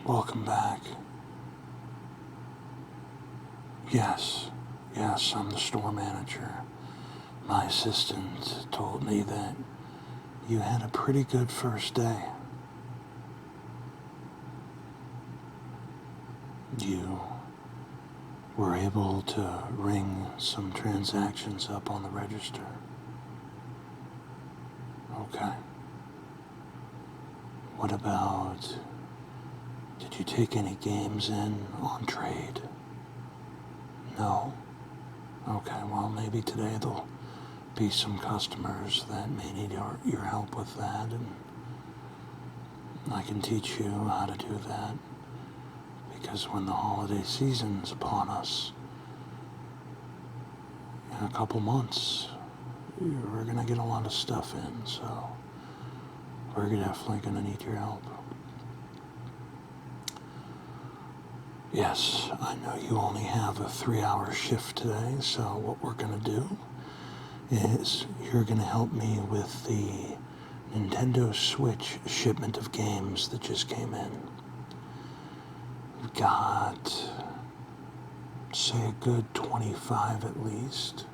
Welcome back. Yes, I'm the store manager. My assistant told me that you had a pretty good first day. You were able to ring some transactions up on the register. Okay. What about, did you take any games in on trade? No? Okay, well maybe today there'll be some customers that may need your help with that, and I can teach you how to do that, because when the holiday season's upon us, in a couple months, we're gonna get a lot of stuff in, so we're definitely gonna need your help. Yes, I know you only have a 3-hour shift today, so what we're gonna do is you're gonna help me with the Nintendo Switch shipment of games that just came in. We've got, say, a good 25 at least.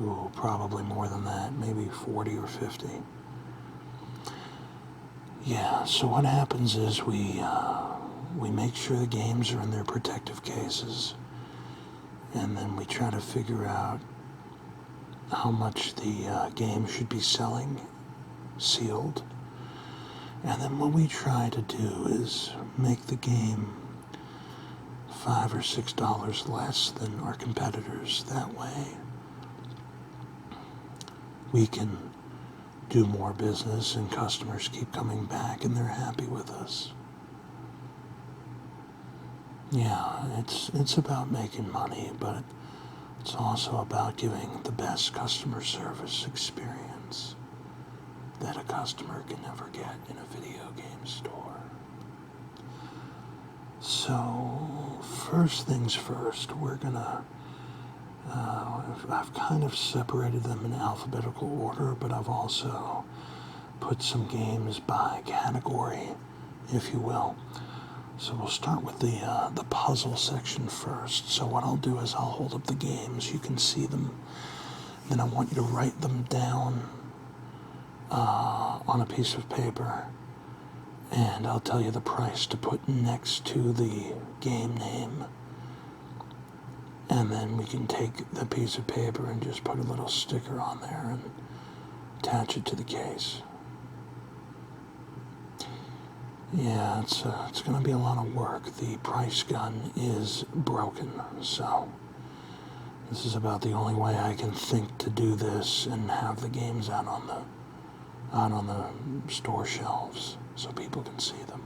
Ooh, probably more than that, maybe 40 or 50. Yeah, so what happens is we make sure the games are in their protective cases, and then we try to figure out how much the game should be selling sealed. And then what we try to do is make the game $5 or $6 less than our competitors. That way we can do more business and customers keep coming back and they're happy with us. Yeah, it's about making money, but it's also about giving the best customer service experience that a customer can never get in a video game store. So, first things first, we're gonna, I've kind of separated them in alphabetical order, but I've also put some games by category, if you will. So we'll start with the puzzle section first. So what I'll do is I'll hold up the games, you can see them, then I want you to write them down on a piece of paper, and I'll tell you the price to put next to the game name, and then we can take the piece of paper and just put a little sticker on there and attach it to the case. Yeah, it's going to be a lot of work. The price gun is broken, so this is about the only way I can think to do this and have the games out on the store shelves so people can see them.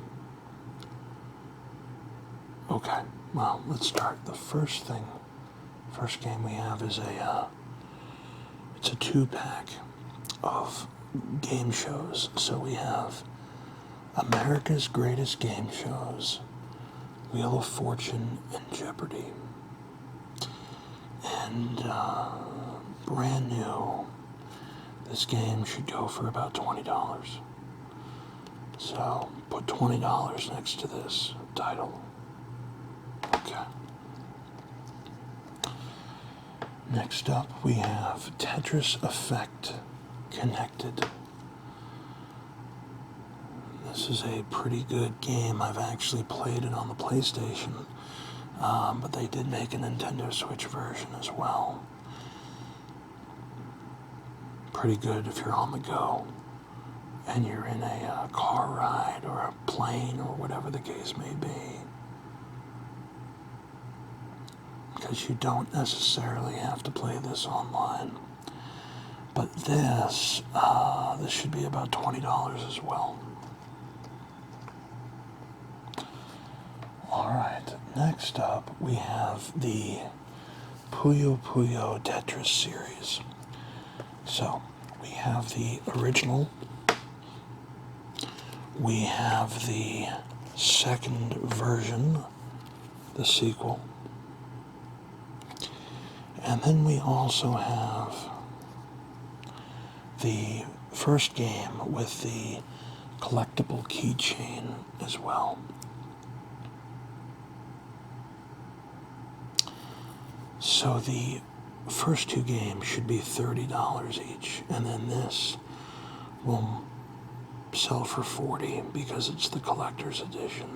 Okay, well, let's start. The first game we have is it's a 2-pack of game shows. So we have America's Greatest Game Shows, Wheel of Fortune, and Jeopardy. And brand new, this game should go for about $20. So put $20 next to this title. Okay. Next up, we have Tetris Effect Connected. This is a pretty good game. I've actually played it on the PlayStation, but they did make a Nintendo Switch version as well. Pretty good if you're on the go and you're in a car ride or a plane or whatever the case may be, because you don't necessarily have to play this online. But this should be about $20 as well. Alright, next up we have the Puyo Puyo Tetris series. So, we have the original, we have the second version, the sequel, and then we also have the first game with the collectible keychain as well. So the first two games should be $30 each, and then this will sell for $40 because it's the collector's edition.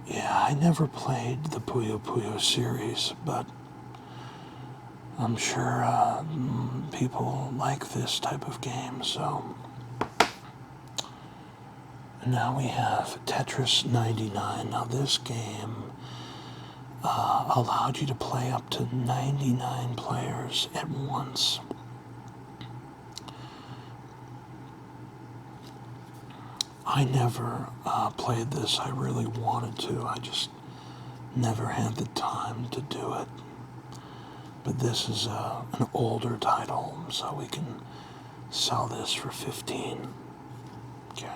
Yeah, I never played the Puyo Puyo series, but I'm sure people like this type of game, so. And now we have Tetris 99. Now this game allowed you to play up to 99 players at once. I never played this. I really wanted to. I just never had the time to do it. But this is an older title, so we can sell this for $15. Okay.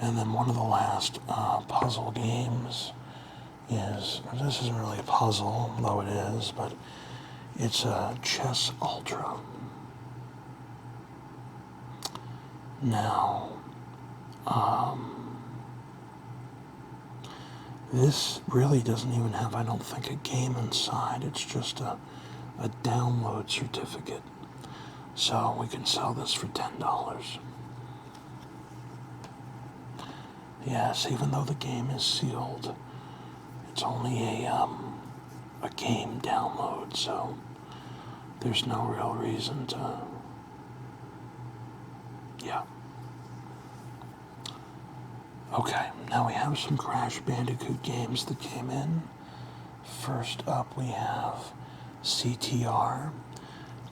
And then one of the last puzzle games is, this isn't really a puzzle, though it is, but it's a Chess Ultra. Now, this really doesn't even have, I don't think, a game inside. It's just a download certificate. So we can sell this for $10. Yes, even though the game is sealed, it's only a game download, so there's no real reason to, yeah. Okay, now we have some Crash Bandicoot games that came in. First up we have CTR,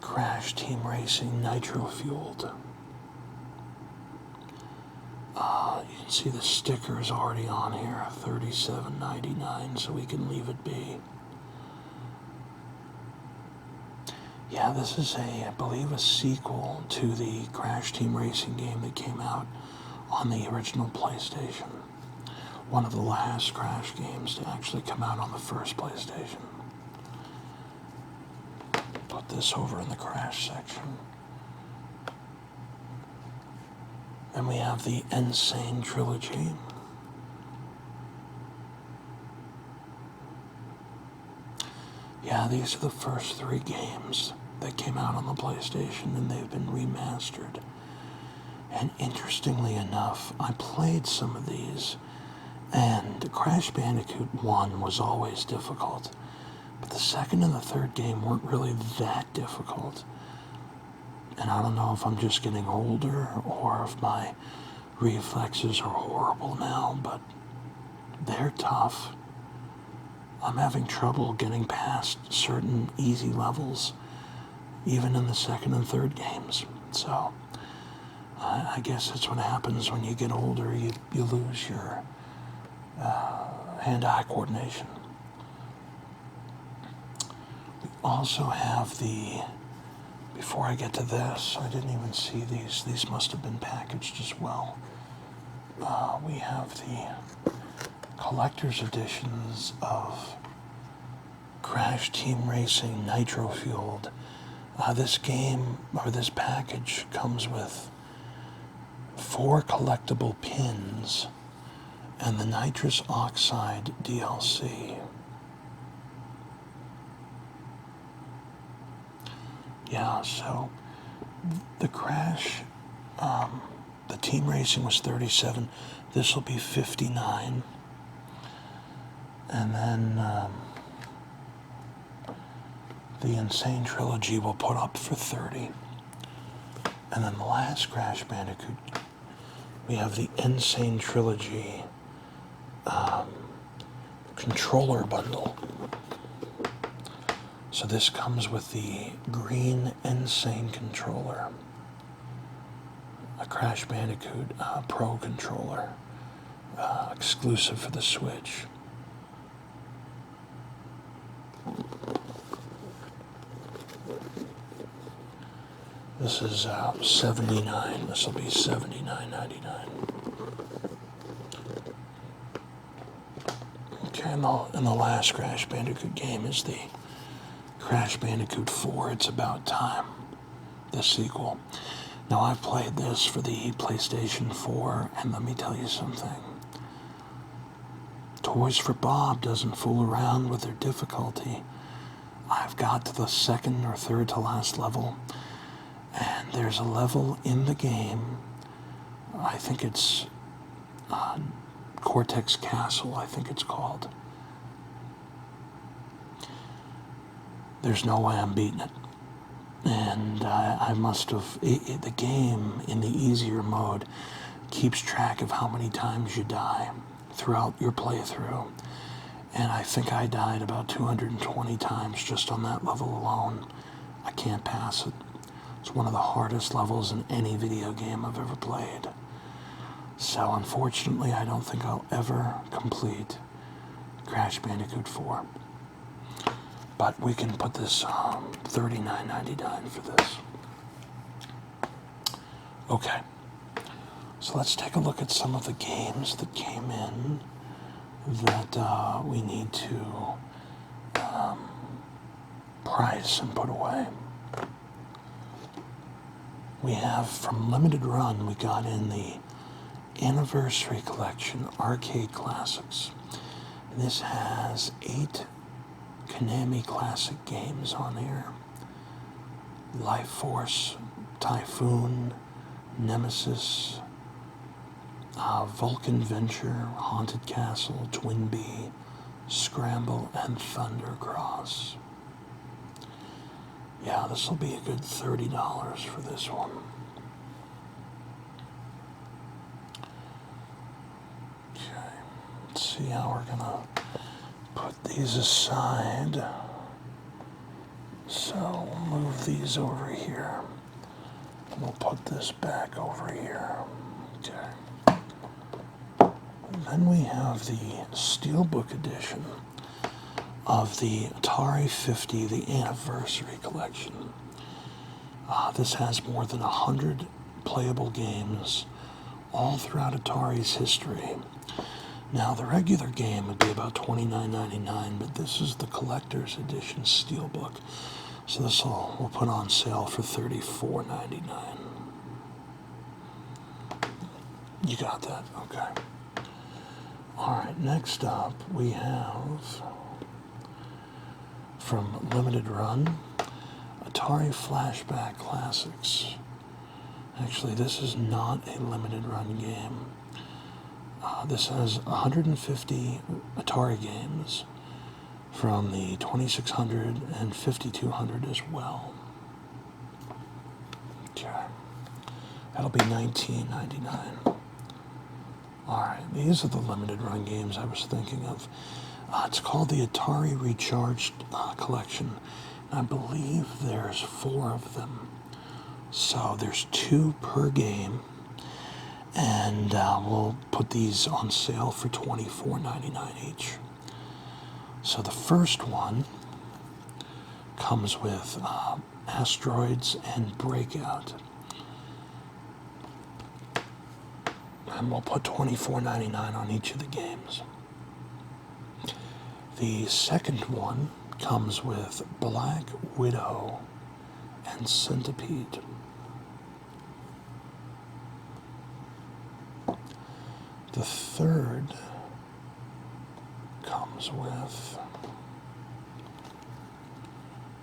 Crash Team Racing Nitro Fueled. You can see the sticker is already on here, $37.99, so we can leave it be. Yeah, this is I believe, a sequel to the Crash Team Racing game that came out on the original PlayStation. One of the last Crash games to actually come out on the first PlayStation. Put this over in the Crash section. And we have the Insane Trilogy. Yeah, these are the first 3 games that came out on the PlayStation, and they've been remastered. And interestingly enough, I played some of these, and Crash Bandicoot 1 was always difficult. But the second and the third game weren't really that difficult. And I don't know if I'm just getting older or if my reflexes are horrible now, but they're tough. I'm having trouble getting past certain easy levels, even in the second and third games. So I guess that's what happens when you get older. You lose your hand-eye coordination. We also have the, before I get to this, I didn't even see these. These must have been packaged as well. We have the collector's editions of Crash Team Racing Nitro Fueled. This game, or this package, comes with 4 collectible pins and the nitrous oxide DLC. Yeah, so the Crash, the Team Racing was $37. This will be $59. And then the Insane Trilogy will put up for $30. And then the last Crash Bandicoot, we have the Insane Trilogy controller bundle. So this comes with the green Insane controller, a Crash Bandicoot Pro controller, exclusive for the Switch. This is $79. This will be $79.99. Okay, and the last Crash Bandicoot game is the Crash Bandicoot 4, It's About Time, the sequel. Now, I've played this for the PlayStation 4, and let me tell you something. Toys for Bob doesn't fool around with their difficulty. I've got to the second or third to last level, and there's a level in the game, I think it's Cortex Castle, I think it's called. There's no way I'm beating it. And I must have, the game in the easier mode keeps track of how many times you die throughout your playthrough. And I think I died about 220 times just on that level alone. I can't pass it. It's one of the hardest levels in any video game I've ever played. So unfortunately, I don't think I'll ever complete Crash Bandicoot 4. But we can put this $39.99 for this. Okay. So let's take a look at some of the games that came in that we need to price and put away. We have from Limited Run, we got in the Anniversary Collection Arcade Classics. And this has 8 Konami classic games on here. Life Force, Typhoon, Nemesis, Vulcan Venture, Haunted Castle, Twin Bee, Scramble, and Thunder Cross. Yeah, this will be a good $30 for this one. Okay, let's see how we're gonna put these aside. So we'll move these over here. We'll put this back over here. Okay. Then we have the Steelbook edition of the Atari 50, the Anniversary Collection. This has more than 100 playable games all throughout Atari's history. Now, the regular game would be about $29.99, but this is the collector's edition Steelbook. So this we'll put on sale for $34.99. You got that? Okay. All right, next up we have from Limited Run, Atari Flashback Classics. Actually, this is not a Limited Run game. This has 150 Atari games from the 2600 and 5200 as well. Okay. That'll be $19.99. Alright, these are the Limited Run games I was thinking of. It's called the Atari Recharged Collection. I believe there's 4 of them. So there's 2 per game. And we'll put these on sale for $24.99 each. So the first one comes with Asteroids and Breakout. And we'll put $24.99 on each of the games. The second one comes with Black Widow and Centipede. The third comes with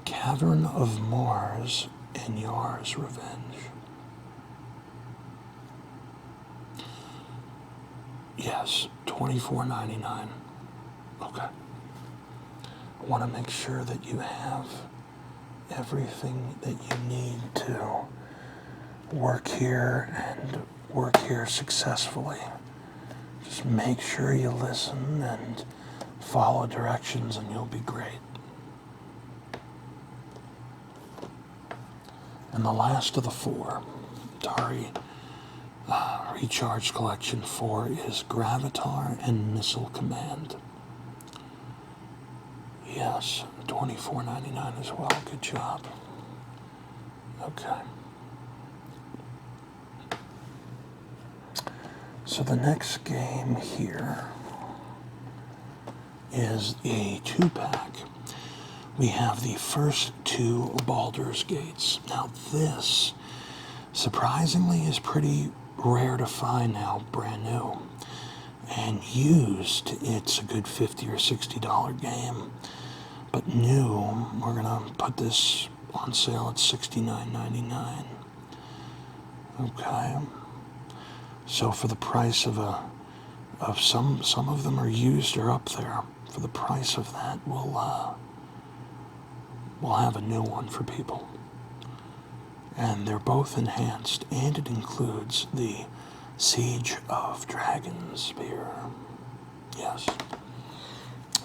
Cavern of Mars and Yar's Revenge. Yes, $24.99. Okay. I want to make sure that you have everything that you need to work here and work here successfully. Just make sure you listen and follow directions and you'll be great. And the last of the 4, Atari Recharge Collection 4, is Gravatar and Missile Command. Yes, $24.99 as well. Good job. Okay. So the next game here is a 2-pack we have the first two Baldur's Gates. Now this, surprisingly, is pretty rare to find now, brand new. And used, it's a good $50 or $60 game. But new, we're gonna put this on sale at $69.99. Okay. So for the price of some of them are used or up there. For the price of that, we'll have a new one for people. And they're both enhanced, and it includes the Siege of Dragons spear. Yes.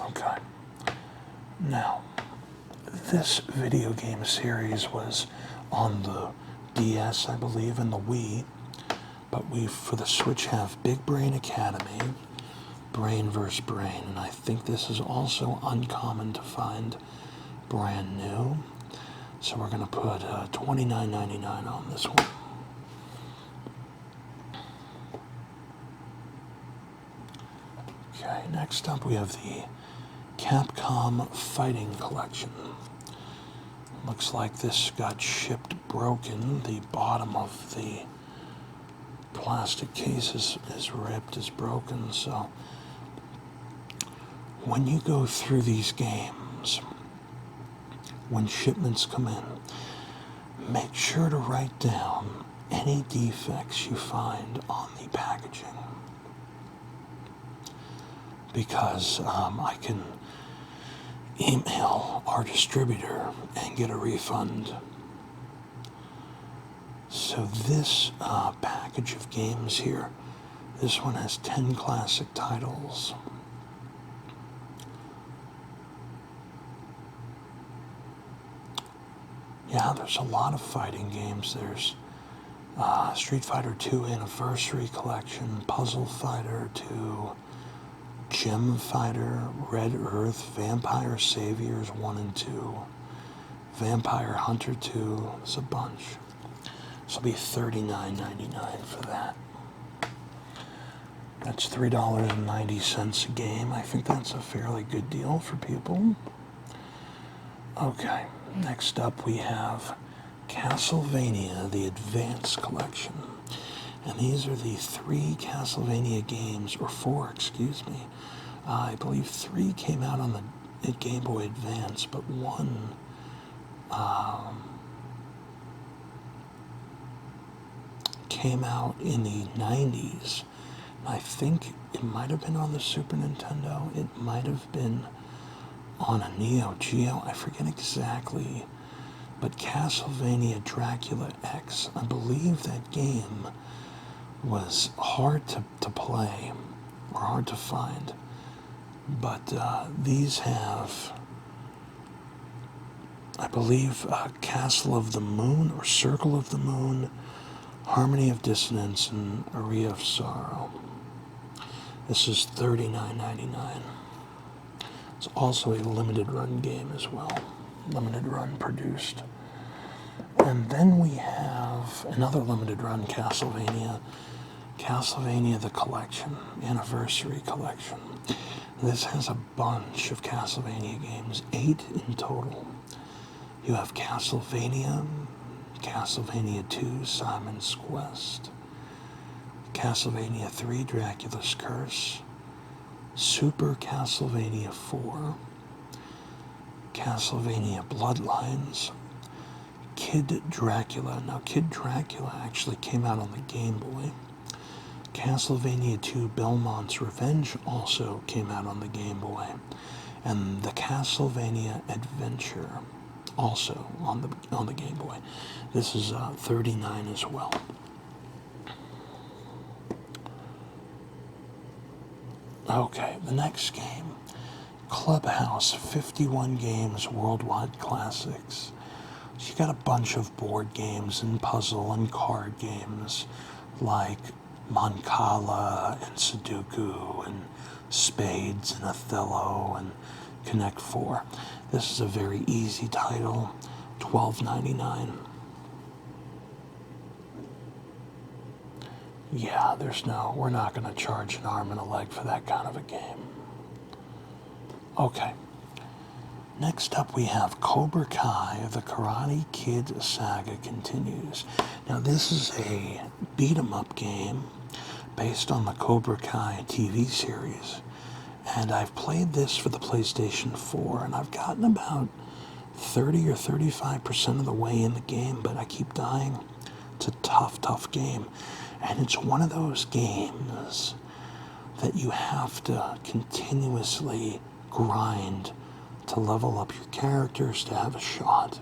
Okay. Now, this video game series was on the DS, I believe, and the Wii. But we, for the Switch, have Big Brain Academy, Brain vs. Brain, and I think this is also uncommon to find brand new. So we're going to put $29.99 on this one. Okay, next up we have the Capcom Fighting Collection. Looks like this got shipped broken. The bottom of the plastic case is ripped, is broken, so when you go through these games, when shipments come in, make sure to write down any defects you find on the packaging, because I can email our distributor and get a refund. So this package of games here, this one has 10 classic titles. Yeah, there's a lot of fighting games. There's Street Fighter II Anniversary Collection, Puzzle Fighter 2, Gem Fighter, Red Earth, Vampire Saviors 1 and 2, Vampire Hunter 2, there's a bunch. This will be $39.99 for that. That's $3.90 a game. I think that's a fairly good deal for people. Okay, next up we have Castlevania, the Advance Collection. And these are the 3 Castlevania games, or 4, excuse me. I believe 3 came out on the Game Boy Advance, but 1 came out in the 90s. I think it might have been on the Super Nintendo. It might have been on a Neo Geo. I forget exactly. But Castlevania Dracula X, I believe that game was hard to play, or hard to find. But these have, I believe, Castle of the Moon, or Circle of the Moon, Harmony of Dissonance, and Aria of Sorrow. This is $39.99. It's also a limited run game as well. Limited run produced. And then we have another limited run Castlevania, Castlevania the Collection, Anniversary Collection. This has a bunch of Castlevania games, 8 in total. You have Castlevania, Castlevania 2, Simon's Quest, Castlevania 3, Dracula's Curse, Super Castlevania 4, Castlevania Bloodlines, Kid Dracula. Now, Kid Dracula actually came out on the Game Boy. Castlevania 2 Belmont's Revenge also came out on the Game Boy. And the Castlevania Adventure also on the Game Boy. This is $39 as well. Okay, the next game, Clubhouse 51 Games Worldwide Classics. So you got a bunch of board games and puzzle and card games like Mancala and Sudoku and Spades and Othello and Connect 4. This is a very easy title, $12.99. Yeah, we're not going to charge an arm and a leg for that kind of a game. Okay. Next up we have Cobra Kai, The Karate Kid Saga Continues. Now this is a beat-em-up game based on the Cobra Kai TV series. And I've played this for the PlayStation 4, and I've gotten about 30 or 35% of the way in the game, but I keep dying. It's a tough game. And it's one of those games that you have to continuously grind to level up your characters to have a shot.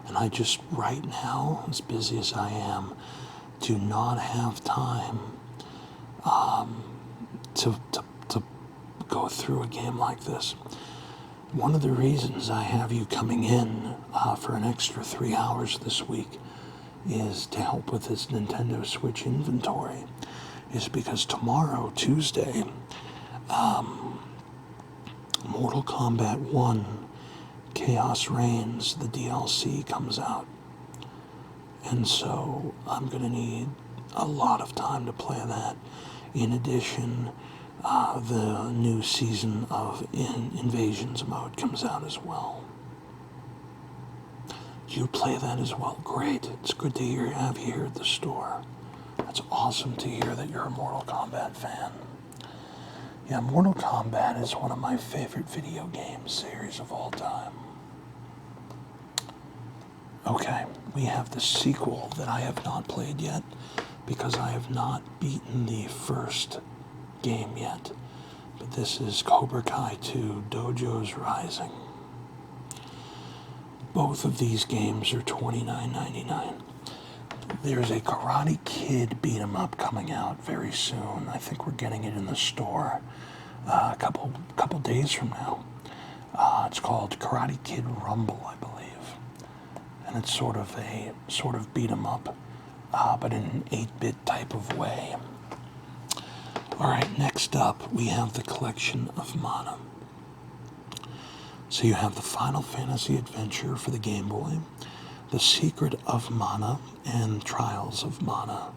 And I just, right now, as busy as I am, do not have time to go through a game like this. One of the reasons I have you coming in for an extra 3 hours this week is to help with this Nintendo Switch inventory, is because tomorrow, Tuesday, Mortal Kombat 1 Chaos Reigns, the DLC, comes out. And so I'm going to need a lot of time to play that. In addition, the new season of Invasions mode comes out as well. You play that as well. Great. It's good to have you here at the store. That's awesome to hear that you're a Mortal Kombat fan. Yeah, Mortal Kombat is one of my favorite video game series of all time. Okay, we have the sequel that I have not played yet because I have not beaten the first game yet. But this is Cobra Kai 2 Dojo's Rising. Both of these games are $29.99. There's a Karate Kid beat-em-up coming out very soon. I think we're getting it in the store a couple days from now. It's called Karate Kid Rumble, I believe, and it's sort of beat-em-up, but in an 8-bit type of way. All right, next up we have the Collection of Mana. So you have the Final Fantasy Adventure for the Game Boy, The Secret of Mana, and Trials of Mana.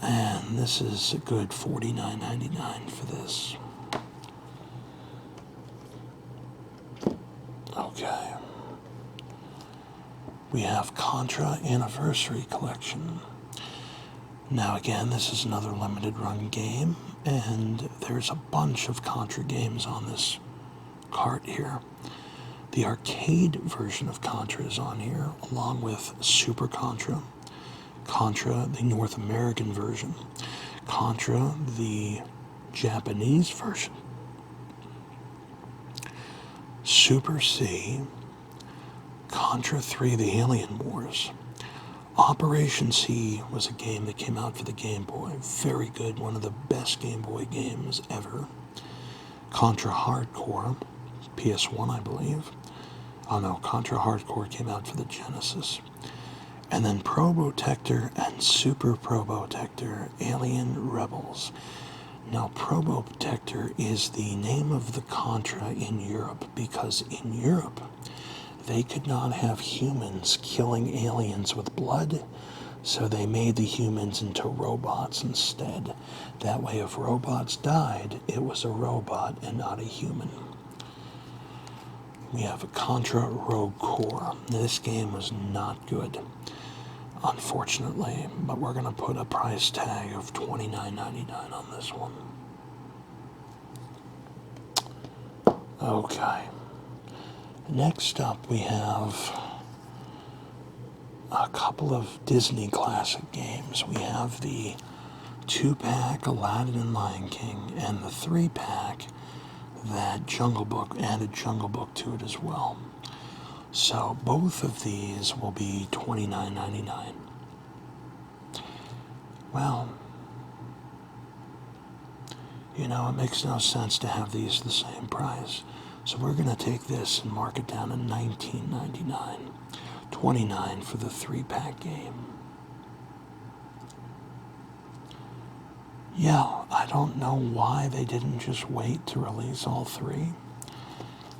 And this is a good $49.99 for this. Okay. We have Contra Anniversary Collection. Now again, this is another limited run game, and there's a bunch of Contra games on this cart here. The arcade version of Contra is on here, along with Super Contra, Contra, the North American version, Contra, the Japanese version, Super C, Contra 3, the Alien Wars. Operation C was a game that came out for the Game Boy. Very good, one of the best Game Boy games ever. Contra Hardcore, PS1, I believe. Oh no, Contra Hardcore came out for the Genesis. And then Probotector and Super Probotector, Alien Rebels. Now, Probotector is the name of the Contra in Europe because in Europe, they could not have humans killing aliens with blood, so they made the humans into robots instead. That way, if robots died, it was a robot and not a human. We have a Contra Rogue Core. This game was not good, unfortunately, but we're going to put a price tag of $29.99 on this one. Okay. Next up, we have a couple of Disney classic games. We have the 2-pack Aladdin and Lion King, and the 3-pack that Jungle Book, added Jungle Book to it as well. So both of these will be $29.99. Well, you know, it makes no sense to have these the same price. So we're going to take this and mark it down to $19.99. $29 for the 3-pack game. Yeah, I don't know why they didn't just wait to release all 3.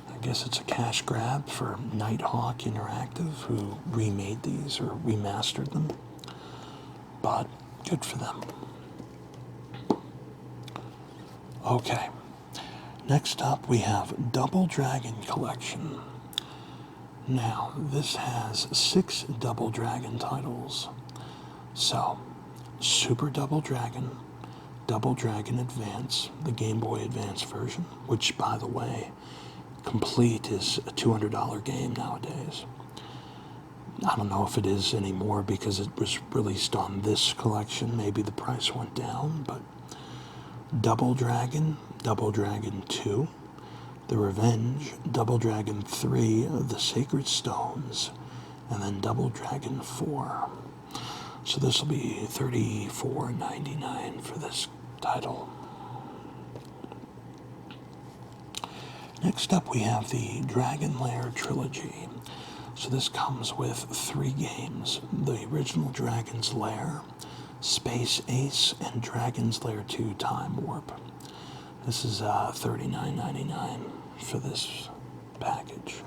I guess it's a cash grab for Nighthawk Interactive, who remade these or remastered them. But good for them. Okay. Next up, we have Double Dragon Collection. Now, this has 6 Double Dragon titles. So, Super Double Dragon, Double Dragon Advance, the Game Boy Advance version, which, by the way, complete is a $200 game nowadays. I don't know if it is anymore because it was released on this collection. Maybe the price went down, but Double Dragon 2, The Revenge, Double Dragon 3, The Sacred Stones, and then Double Dragon 4. So this will be $34.99 for this title. Next up we have the Dragon Lair Trilogy. So this comes with 3 games: the original Dragon's Lair, Space Ace, and Dragon's Lair 2 Time Warp. This is $39.99 for this package.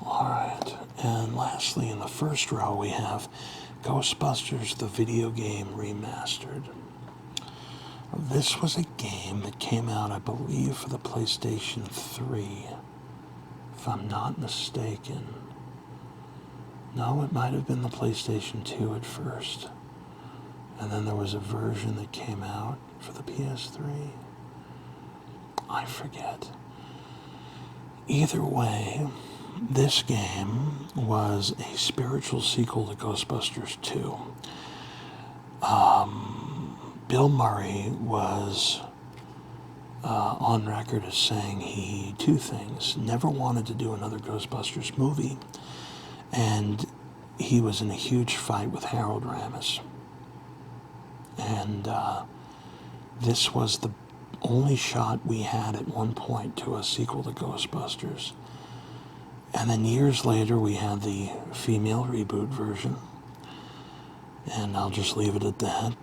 Alright, and lastly in the first row we have Ghostbusters the Video Game Remastered. This was a game that came out, I believe, for the PlayStation 3, if I'm not mistaken. No, it might have been the PlayStation 2 at first. And then there was a version that came out for the PS3. I forget. Either way, this game was a spiritual sequel to Ghostbusters 2. Bill Murray was on record as saying two things: never wanted to do another Ghostbusters movie, and he was in a huge fight with Harold Ramis. And this was the only shot we had at one point to a sequel to Ghostbusters. And then years later we had the female reboot version, and I'll just leave it at that.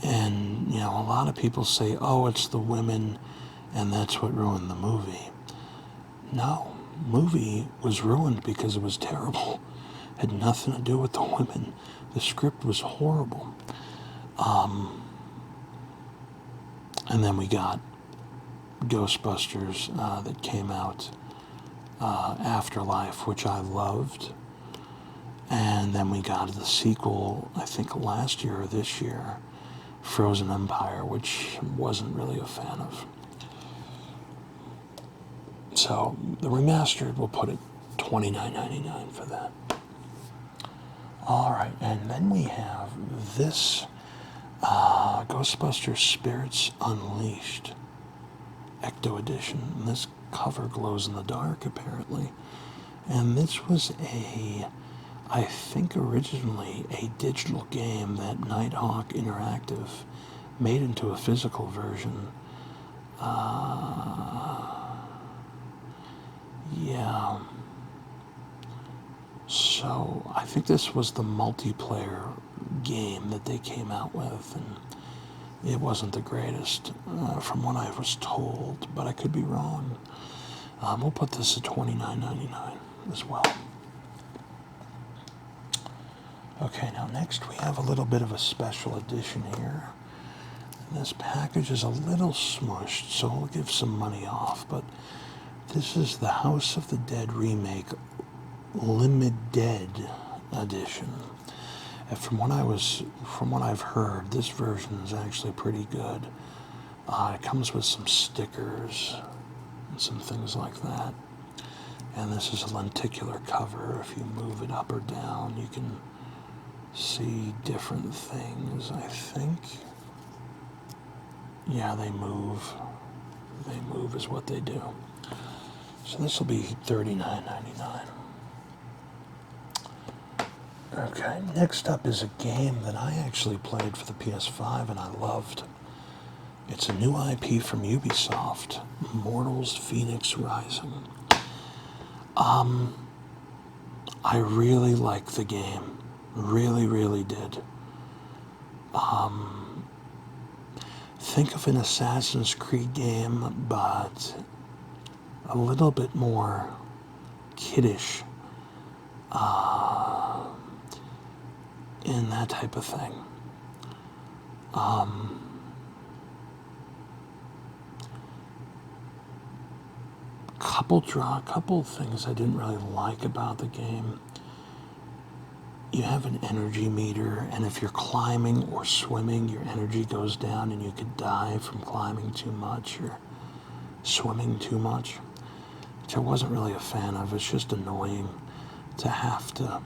And, you know, a lot of people say, oh, it's the women, and that's what ruined the movie. No, movie was ruined because it was terrible. It had nothing to do with the women. The script was horrible. And then we got Ghostbusters that came out, Afterlife, which I loved. And then we got the sequel, I think last year or this year, Frozen Empire, which wasn't really a fan of. So the remastered, we'll put it $29.99 for that. Alright, and then we have this Ghostbusters Spirits Unleashed Ecto Edition. And this cover glows in the dark, apparently. And this was I think originally a digital game that Nighthawk Interactive made into a physical version. Yeah. So I think this was the multiplayer game that they came out with, and it wasn't the greatest from what I was told, but I could be wrong. We'll put this at $29.99 as well. Okay, now next we have a little bit of a special edition here. This package is a little smushed, so we'll give some money off, but this is the House of the Dead Remake Limited Edition. And from what I've heard, this version is actually pretty good. It comes with some stickers and some things like that. And this is a lenticular cover. If you move it up or down, you can see different things, I think. Yeah, they move. They move is what they do. So this will be $39.99. Okay, next up is a game that I actually played for the PS5 and I loved. It's a new IP from Ubisoft, Immortals Phoenix Rising. I really liked the game. Really, really did. Think of an Assassin's Creed game, but a little bit more kiddish, and that type of thing. couple things I didn't really like about the game. You have an energy meter, and if you're climbing or swimming, your energy goes down, and you could die from climbing too much or swimming too much, which I wasn't really a fan of. It's just annoying to have to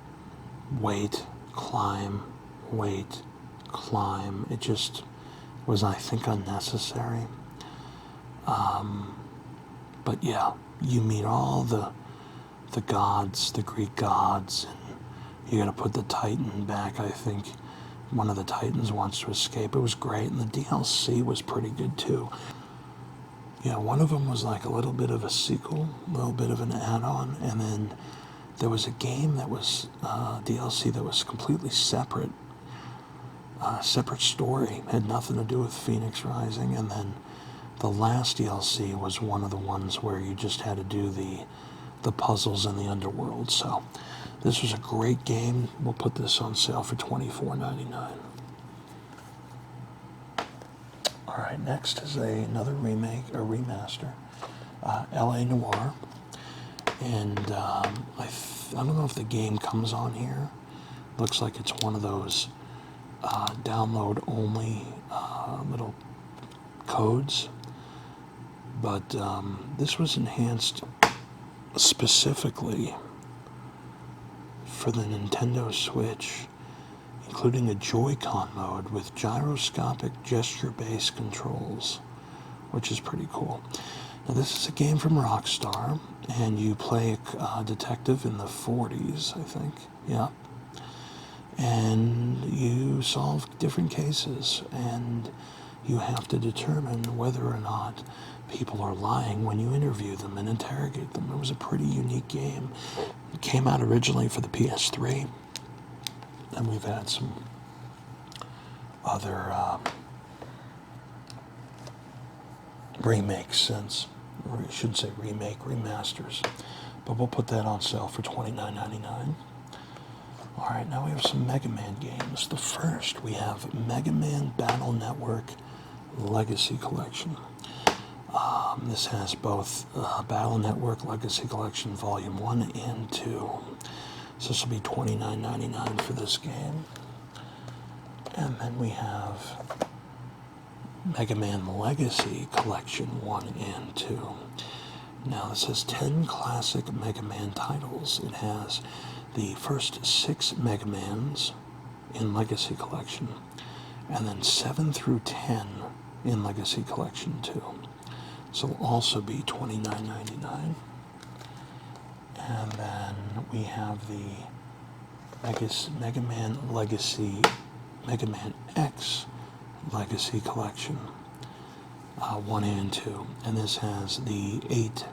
wait, climb, wait, climb. It just was, I think, unnecessary. But yeah, you meet all the gods, the Greek gods, and you gotta put the Titan back. I think one of the Titans wants to escape. It was great, and the DLC was pretty good too. Yeah, one of them was like a little bit of a sequel, a little bit of an add-on, and then there was a game that was DLC that was completely separate, separate story, had nothing to do with Phoenix Rising, and then the last DLC was one of the ones where you just had to do the puzzles in the underworld. So this was a great game. We'll put this on sale for $24.99. All right, next is another remake or remaster, LA Noire, and I don't know if the game comes on here. Looks like it's one of those download only little codes, but this was enhanced specifically for the Nintendo Switch, including a Joy-Con mode with gyroscopic gesture-based controls, which is pretty cool. Now, this is a game from Rockstar, and you play a detective in the 40s, I think. Yeah. And you solve different cases, and you have to determine whether or not people are lying when you interview them and interrogate them. It was a pretty unique game. It came out originally for the PS3, and we've had some other remakes since, or I shouldn't say remake, remasters. But we'll put that on sale for $29.99. All right, now we have some Mega Man games. The first, we have Mega Man Battle Network Legacy Collection. This has both Battle Network Legacy Collection Volume 1 and 2. So this will be $29.99 for this game. And then we have Mega Man Legacy Collection 1 and 2. Now this has 10 classic Mega Man titles. It has the first 6 Mega Mans in Legacy Collection, and then 7 through 10 in Legacy Collection 2. So it'll also be $29.99. And then we have the Mega Man Legacy, Mega Man X Legacy Collection 1 and 2. And this has the 8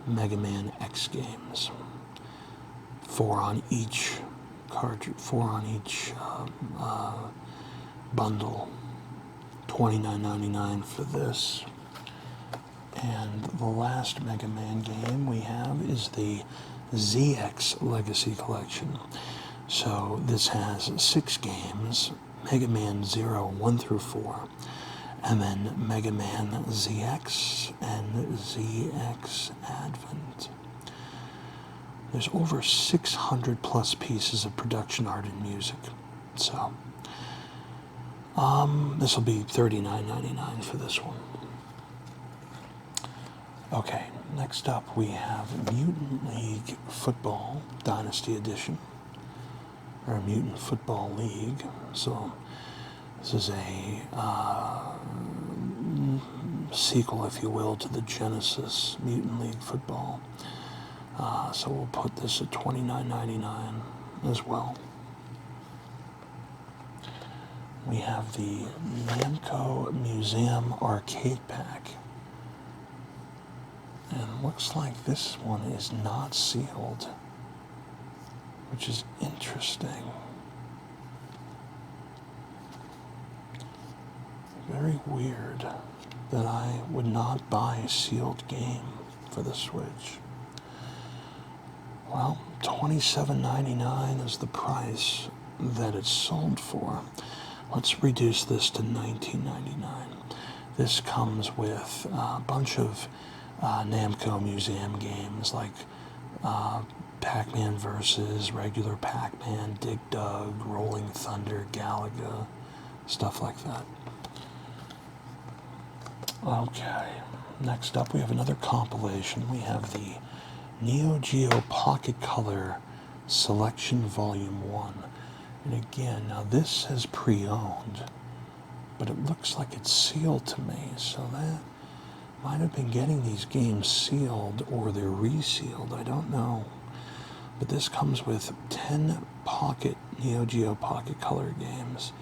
Mega Man X games. 4 on each cartridge, 4 on each bundle. $29.99 for this. And the last Mega Man game we have is the ZX Legacy Collection. So this has 6 games, Mega Man 0, 1 through 4, and then Mega Man ZX and ZX Advent. There's over 600 plus pieces of production art and music. So this will be $39.99 for this one. Okay, next up we have Mutant League Football Dynasty Edition, or Mutant Football League. So this is a sequel, if you will, to the Genesis Mutant League Football. So we'll put this at $29.99 as well. We have the Namco Museum Arcade Pack. And looks like this one is not sealed, which is interesting. Very weird that I would not buy a sealed game for the Switch. Well, $27.99 is the price that it's sold for. Let's reduce this to $19.99. This comes with a bunch of Namco Museum games like Pac-Man versus regular Pac-Man, Dig Dug, Rolling Thunder, Galaga, stuff like that. Okay, next up we have another compilation. We have the Neo Geo Pocket Color Selection Volume 1. And again, now this says pre-owned, but it looks like it's sealed to me, so that might have been getting these games sealed or they're resealed, I don't know. But this comes with 10 Pocket Neo Geo Pocket Color games.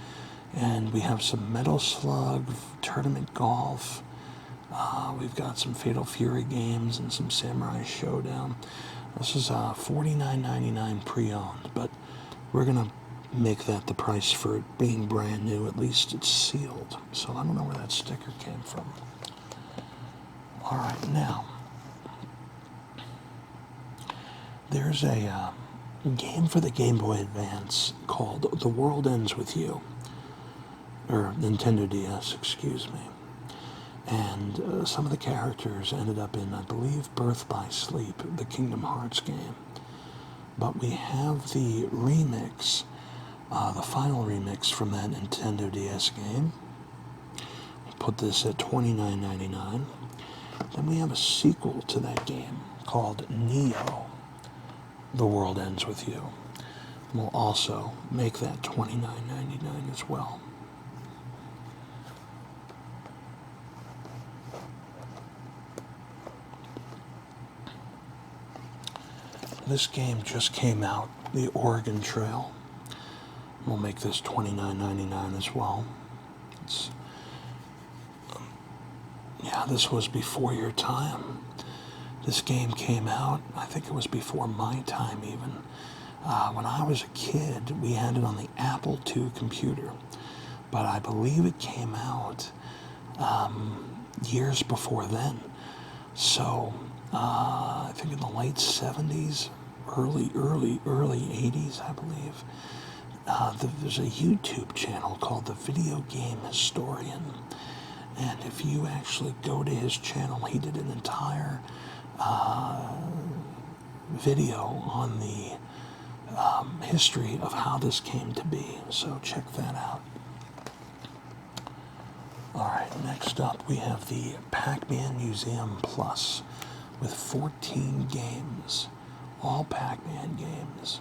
And we have some Metal Slug, Tournament Golf, we've got some Fatal Fury games and some Samurai Showdown. This is $49.99 pre-owned, but we're going to make that the price for it being brand new. At least it's sealed, so I don't know where that sticker came from. Alright, now, there's a game for the Game Boy Advance called The World Ends With You, or Nintendo DS, excuse me. And some of the characters ended up in, I believe, Birth by Sleep, the Kingdom Hearts game. But we have the remix, the final remix from that Nintendo DS game. We'll put this at $29.99. Then we have a sequel to that game called Neo, The World Ends With You. We'll also make that $29.99 as well. This game just came out, the Oregon Trail. We'll make this $29.99 as well. Yeah, this was before your time. This game came out, I think it was before my time even. When I was a kid, we had it on the Apple II computer. But I believe it came out years before then. So, I think in the late 70s, early 80s, I believe. There's a YouTube channel called the Videogame Historian. And if you actually go to his channel, he did an entire video on the history of how this came to be. So check that out. Alright, next up we have the Pac-Man Museum Plus with 14 games, all Pac-Man games,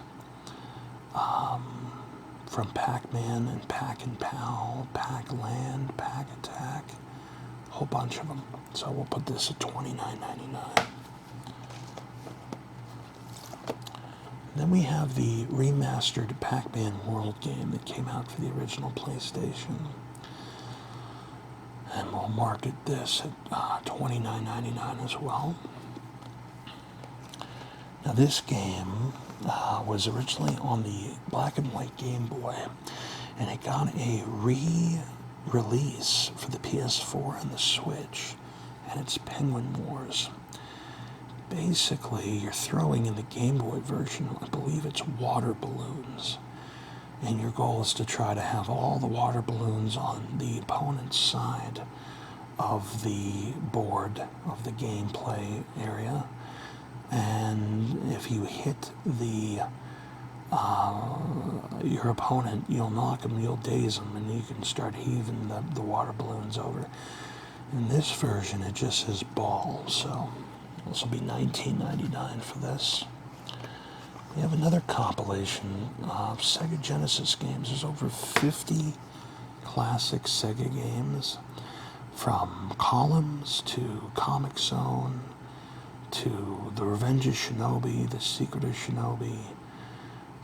from Pac-Man and Pac-and-Pal, Pac-Land, Pac-Attack, a whole bunch of them. So we'll put this at $29.99. Then we have the remastered Pac-Man World game that came out for the original PlayStation. And we'll market this at $29.99 as well. Now this game was originally on the black and white Game Boy, and it got a re-release for the PS4 and the Switch, and it's Penguin Wars. Basically, you're throwing in the Game Boy version, I believe it's water balloons, and your goal is to try to have all the water balloons on the opponent's side of the board, of the gameplay area. And if you hit your opponent, you'll knock him, you'll daze him, and you can start heaving the water balloons over. In this version, it just says ball, so this will be $19.99 for this. We have another compilation of Sega Genesis games. There's over 50 classic Sega games, from Columns to Comic Zone to The Revenge of Shinobi, The Secret of Shinobi,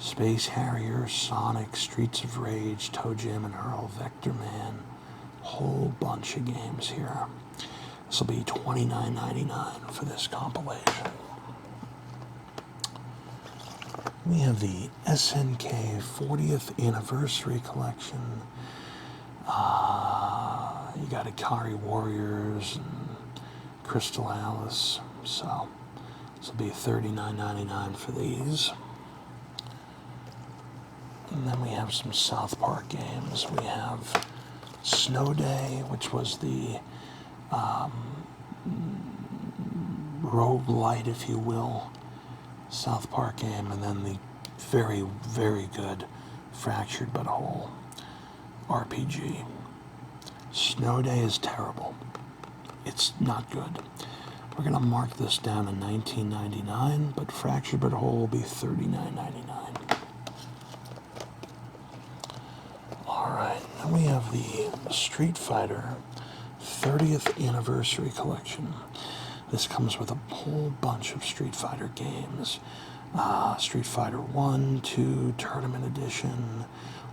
Space Harrier, Sonic, Streets of Rage, Toe Jam and Earl, Vector Man, whole bunch of games here. This will be $29.99 for this compilation. We have the SNK 40th Anniversary Collection. You got Ikari Warriors and Crystal Alice. So this will be $39.99 for these. And then we have some South Park games. We have Snow Day, which was the roguelite, if you will, South Park game, and then the very, very good Fractured But Whole RPG. Snow Day is terrible. It's not good. We're going to mark this down to $19.99, but Fractured But Whole will be $39.99. Alright, then we have the Street Fighter 30th Anniversary Collection. This comes with a whole bunch of Street Fighter games. Street Fighter 1, 2, Tournament Edition,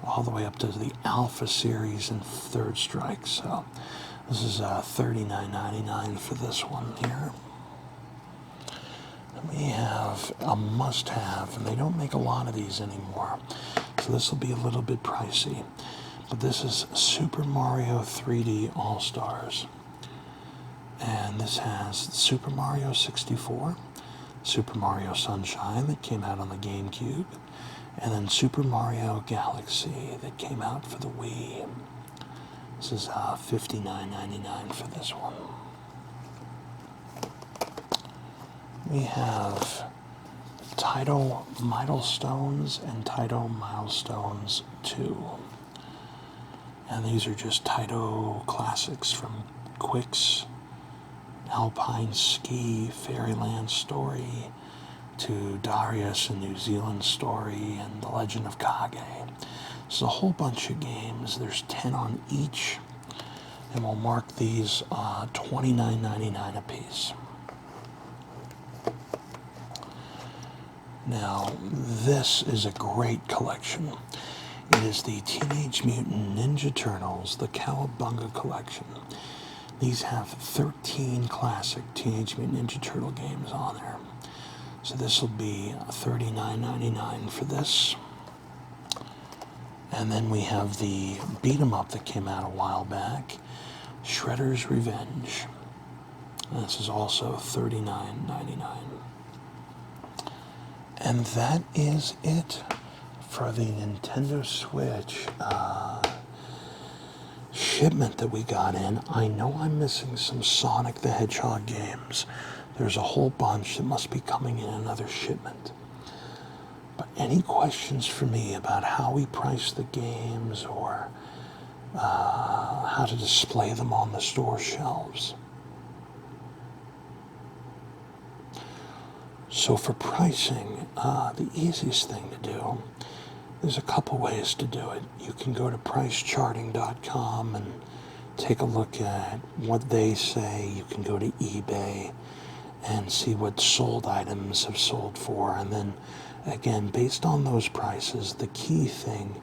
all the way up to the Alpha Series and Third Strike. So this is $39.99 for this one here. And we have a must-have, and they don't make a lot of these anymore, so this will be a little bit pricey. But this is Super Mario 3D All-Stars. And this has Super Mario 64, Super Mario Sunshine that came out on the GameCube, and then Super Mario Galaxy that came out for the Wii. This is $59.99 for this one. We have Taito Milestones and Taito Milestones 2. And these are just Taito classics from Quicks, Alpine Ski, Fairyland Story, to Darius and New Zealand Story, and The Legend of Kage. There's a whole bunch of games. There's 10 on each, and we'll mark these $29.99 a piece. Now, this is a great collection. It is the Teenage Mutant Ninja Turtles, the Cowabunga Collection. These have 13 classic Teenage Mutant Ninja Turtle games on there. So this will be $39.99 for this. And then we have the beat 'em up that came out a while back, Shredder's Revenge. And this is also $39.99. And that is it for the Nintendo Switch shipment that we got in. I know I'm missing some Sonic the Hedgehog games. There's a whole bunch that must be coming in another shipment. But any questions for me about how we price the games or how to display them on the store shelves? So for pricing, the easiest thing to do, there's a couple ways to do it. You can go to pricecharting.com and take a look at what they say. You can go to eBay and see what sold items have sold for. And then, again, based on those prices, the key thing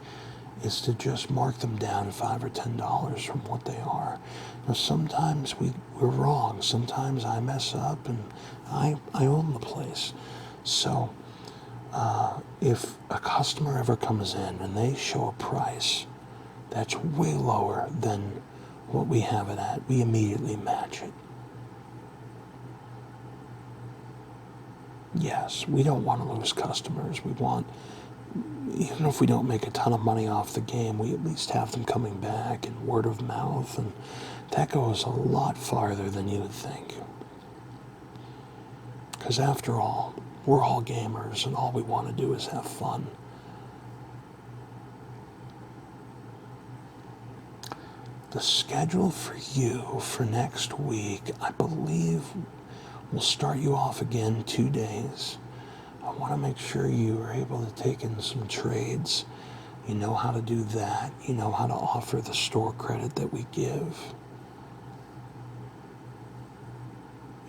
is to just mark them down $5 or $10 from what they are. Now, sometimes we're wrong. Sometimes I mess up and I own the place. So if a customer ever comes in and they show a price that's way lower than what we have it at, we immediately match it. Yes, we don't want to lose customers. We want, even if we don't make a ton of money off the game, we at least have them coming back and word of mouth, and that goes a lot farther than you would think. Because after all, we're all gamers and all we want to do is have fun. The schedule for you for next week, I believe, will start you off again 2 days. I want to make sure you are able to take in some trades. You know how to do that. You know how to offer the store credit that we give.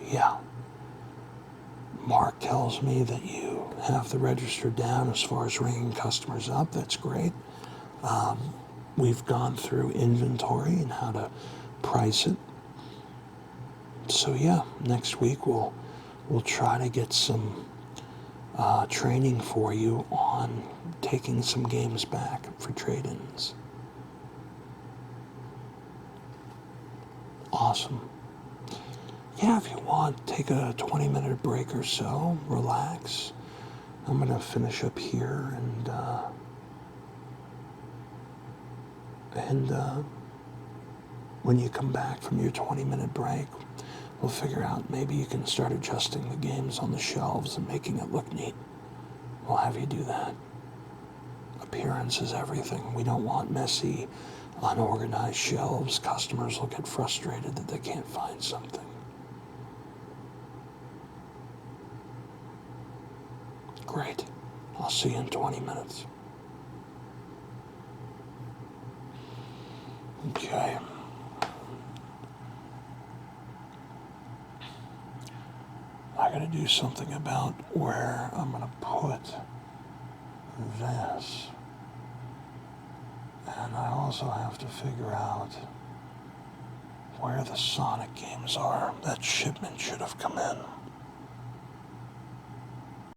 Yeah. Mark tells me that you have the register down as far as ringing customers up. That's great. We've gone through inventory and how to price it. So yeah, next week we'll try to get some training for you on taking some games back for trade-ins. Awesome. Yeah, if you want, take a 20-minute break or so, relax. I'm going to finish up here and when you come back from your 20-minute break, We'll figure out, maybe you can start adjusting the games on the shelves and making it look neat. We'll have you do that. Appearance is everything. We don't want messy, unorganized shelves. Customers will get frustrated that they can't find something. Great. I'll see you in 20 minutes. Okay. I gotta do something about where I'm gonna put this. And I also have to figure out where the Sonic games are. That shipment should have come in.